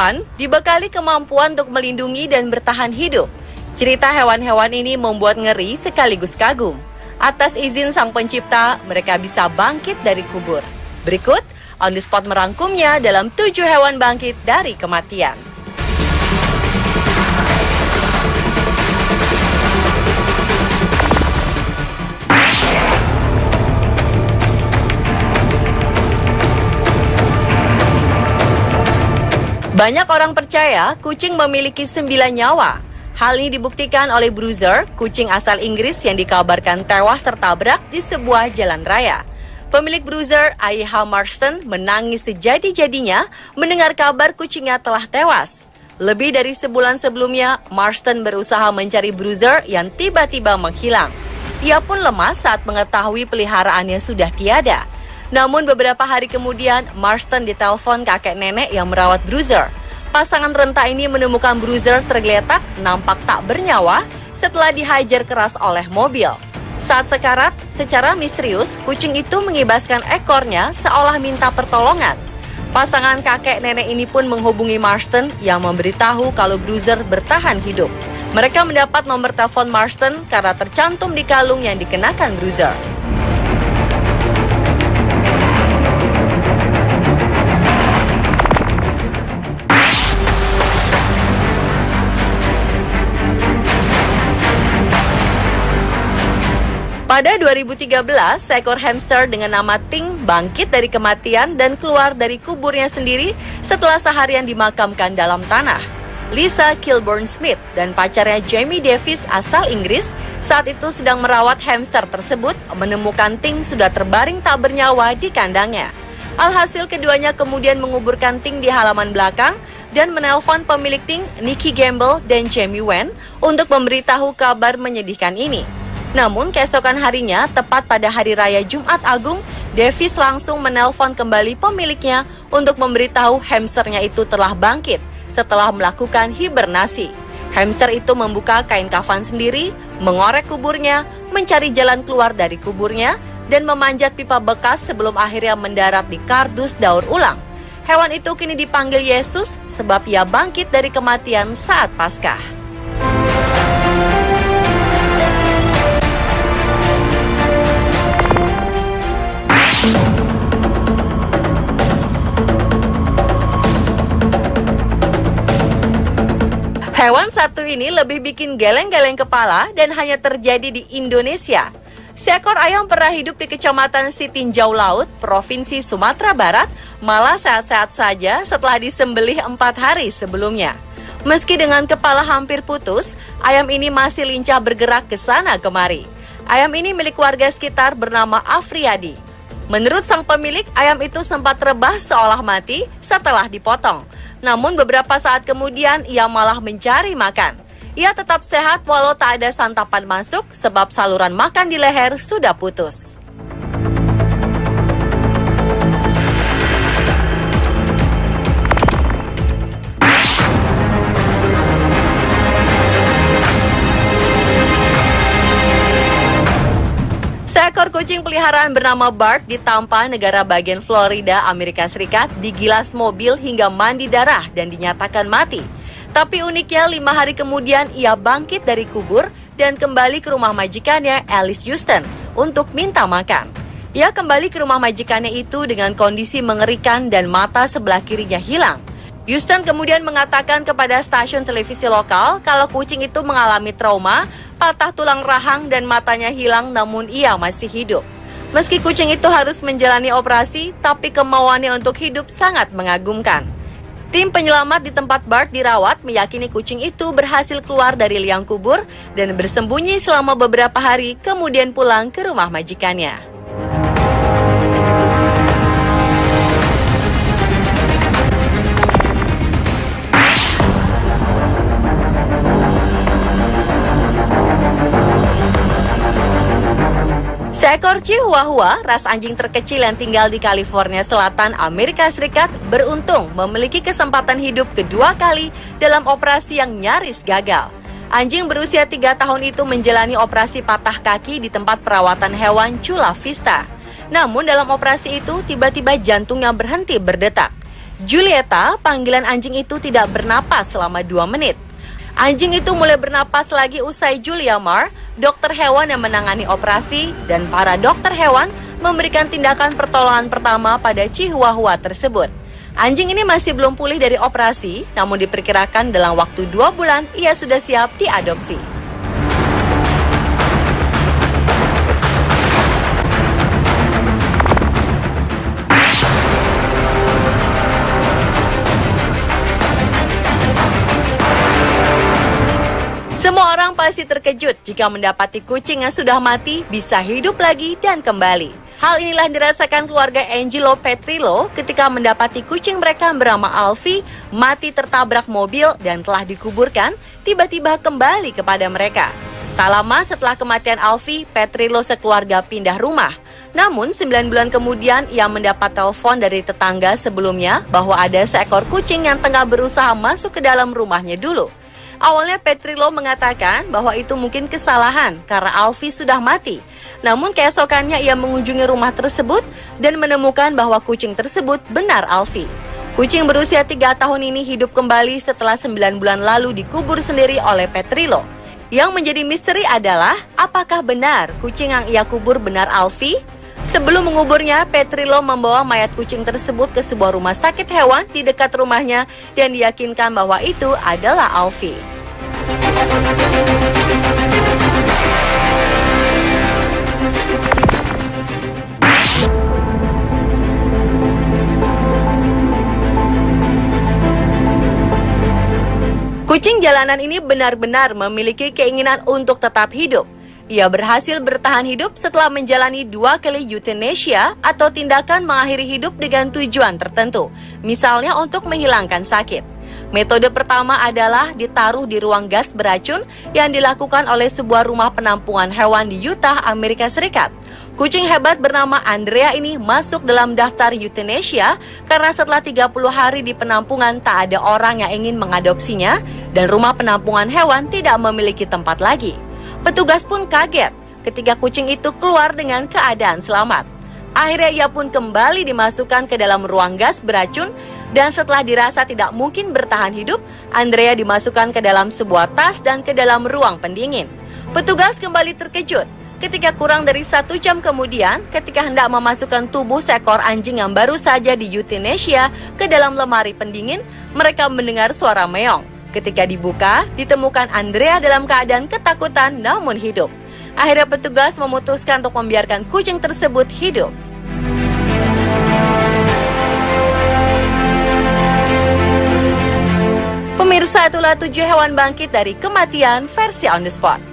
hewan dibekali kemampuan untuk melindungi dan bertahan hidup. Cerita hewan-hewan ini membuat ngeri sekaligus kagum. Atas izin Sang Pencipta, mereka bisa bangkit dari kubur. Berikut, On The Spot merangkumnya dalam 7 hewan bangkit dari kematian. Banyak orang percaya kucing memiliki 9 nyawa. Hal ini dibuktikan oleh Bruiser, kucing asal Inggris yang dikabarkan tewas tertabrak di sebuah jalan raya. Pemilik Bruiser, Ayha Marston, menangis sejadi-jadinya mendengar kabar kucingnya telah tewas. Lebih dari sebulan sebelumnya, Marston berusaha mencari Bruiser yang tiba-tiba menghilang. Ia pun lemas saat mengetahui peliharaannya sudah tiada. Namun beberapa hari kemudian, Marston ditelepon kakek nenek yang merawat Bruiser. Pasangan renta ini menemukan Bruiser tergeletak, nampak tak bernyawa setelah dihajar keras oleh mobil. Saat sekarat, secara misterius, kucing itu mengibaskan ekornya seolah minta pertolongan. Pasangan kakek nenek ini pun menghubungi Marston yang memberitahu kalau Bruiser bertahan hidup. Mereka mendapat nomor telepon Marston karena tercantum di kalung yang dikenakan Bruiser. Pada 2013, seekor hamster dengan nama Ting bangkit dari kematian dan keluar dari kuburnya sendiri setelah seharian dimakamkan dalam tanah. Lisa Kilburn Smith dan pacarnya Jamie Davis asal Inggris saat itu sedang merawat hamster tersebut menemukan Ting sudah terbaring tak bernyawa di kandangnya. Alhasil keduanya kemudian menguburkan Ting di halaman belakang dan menelpon pemilik Ting, Nikki Gamble dan Jamie Wen untuk memberitahu kabar menyedihkan ini. Namun keesokan harinya, tepat pada hari raya Jumat Agung, Davis langsung menelpon kembali pemiliknya untuk memberitahu hamsternya itu telah bangkit setelah melakukan hibernasi. Hamster itu membuka kain kafan sendiri, mengorek kuburnya, mencari jalan keluar dari kuburnya, dan memanjat pipa bekas sebelum akhirnya mendarat di kardus daur ulang. Hewan itu kini dipanggil Yesus sebab ia bangkit dari kematian saat Paskah. Hewan satu ini lebih bikin geleng-geleng kepala dan hanya terjadi di Indonesia. Seekor ayam pernah hidup di Kecamatan Sitinjau Laut, Provinsi Sumatera Barat, malah sehat-sehat saja setelah disembelih 4 hari sebelumnya. Meski dengan kepala hampir putus, ayam ini masih lincah bergerak ke sana kemari. Ayam ini milik warga sekitar bernama Afriyadi. Menurut sang pemilik, ayam itu sempat rebah seolah mati setelah dipotong. Namun beberapa saat kemudian ia malah mencari makan. Ia tetap sehat walau tak ada santapan masuk sebab saluran makan di leher sudah putus. Seekor kucing peliharaan bernama Bart di Tampa, negara bagian Florida, Amerika Serikat, digilas mobil hingga mandi darah dan dinyatakan mati. Tapi uniknya 5 hari kemudian ia bangkit dari kubur dan kembali ke rumah majikannya Alice Houston untuk minta makan. Ia kembali ke rumah majikannya itu dengan kondisi mengerikan dan mata sebelah kirinya hilang. Houston kemudian mengatakan kepada stasiun televisi lokal kalau kucing itu mengalami trauma, patah tulang rahang dan matanya hilang namun ia masih hidup. Meski kucing itu harus menjalani operasi, tapi kemauannya untuk hidup sangat mengagumkan. Tim penyelamat di tempat Bart dirawat meyakini kucing itu berhasil keluar dari liang kubur dan bersembunyi selama beberapa hari kemudian pulang ke rumah majikannya. Seekor Chihuahua, ras anjing terkecil yang tinggal di California Selatan, Amerika Serikat, beruntung memiliki kesempatan hidup kedua kali dalam operasi yang nyaris gagal. Anjing berusia 3 tahun itu menjalani operasi patah kaki di tempat perawatan hewan Chula Vista. Namun dalam operasi itu tiba-tiba jantungnya berhenti berdetak. Julieta, panggilan anjing itu tidak bernapas selama 2 menit. Anjing itu mulai bernapas lagi usai Julia Marr, dokter hewan yang menangani operasi, dan para dokter hewan memberikan tindakan pertolongan pertama pada Chihuahua tersebut. Anjing ini masih belum pulih dari operasi, namun diperkirakan dalam waktu 2 bulan ia sudah siap diadopsi. Semua orang pasti terkejut jika mendapati kucing yang sudah mati bisa hidup lagi dan kembali. Hal inilah dirasakan keluarga Angelo Petrillo ketika mendapati kucing mereka bernama Alfie mati tertabrak mobil dan telah dikuburkan, tiba-tiba kembali kepada mereka. Tak lama setelah kematian Alfie, Petrillo sekeluarga pindah rumah. Namun 9 bulan kemudian ia mendapat telepon dari tetangga sebelumnya bahwa ada seekor kucing yang tengah berusaha masuk ke dalam rumahnya dulu. Awalnya Petrillo mengatakan bahwa itu mungkin kesalahan karena Alfie sudah mati. Namun keesokannya ia mengunjungi rumah tersebut dan menemukan bahwa kucing tersebut benar Alfie. Kucing berusia 3 tahun ini hidup kembali setelah 9 bulan lalu dikubur sendiri oleh Petrillo. Yang menjadi misteri adalah apakah benar kucing yang ia kubur benar Alfie? Sebelum menguburnya, Petrillo membawa mayat kucing tersebut ke sebuah rumah sakit hewan di dekat rumahnya dan diyakinkan bahwa itu adalah Alfie. Kucing jalanan ini benar-benar memiliki keinginan untuk tetap hidup. Ia berhasil bertahan hidup setelah menjalani 2 kali euthanasia atau tindakan mengakhiri hidup dengan tujuan tertentu, misalnya untuk menghilangkan sakit. Metode pertama adalah ditaruh di ruang gas beracun yang dilakukan oleh sebuah rumah penampungan hewan di Utah, Amerika Serikat. Kucing hebat bernama Andrea ini masuk dalam daftar euthanasia karena setelah 30 hari di penampungan tak ada orang yang ingin mengadopsinya dan rumah penampungan hewan tidak memiliki tempat lagi. Petugas pun kaget ketika kucing itu keluar dengan keadaan selamat. Akhirnya ia pun kembali dimasukkan ke dalam ruang gas beracun dan setelah dirasa tidak mungkin bertahan hidup, Andrea dimasukkan ke dalam sebuah tas dan ke dalam ruang pendingin. Petugas kembali terkejut ketika kurang dari 1 jam kemudian ketika hendak memasukkan tubuh seekor anjing yang baru saja di euthanasia ke dalam lemari pendingin, mereka mendengar suara meong. Ketika dibuka, ditemukan Andrea dalam keadaan ketakutan namun hidup. Akhirnya petugas memutuskan untuk membiarkan kucing tersebut hidup. Pemirsa, itulah 7 hewan bangkit dari kematian versi On The Spot.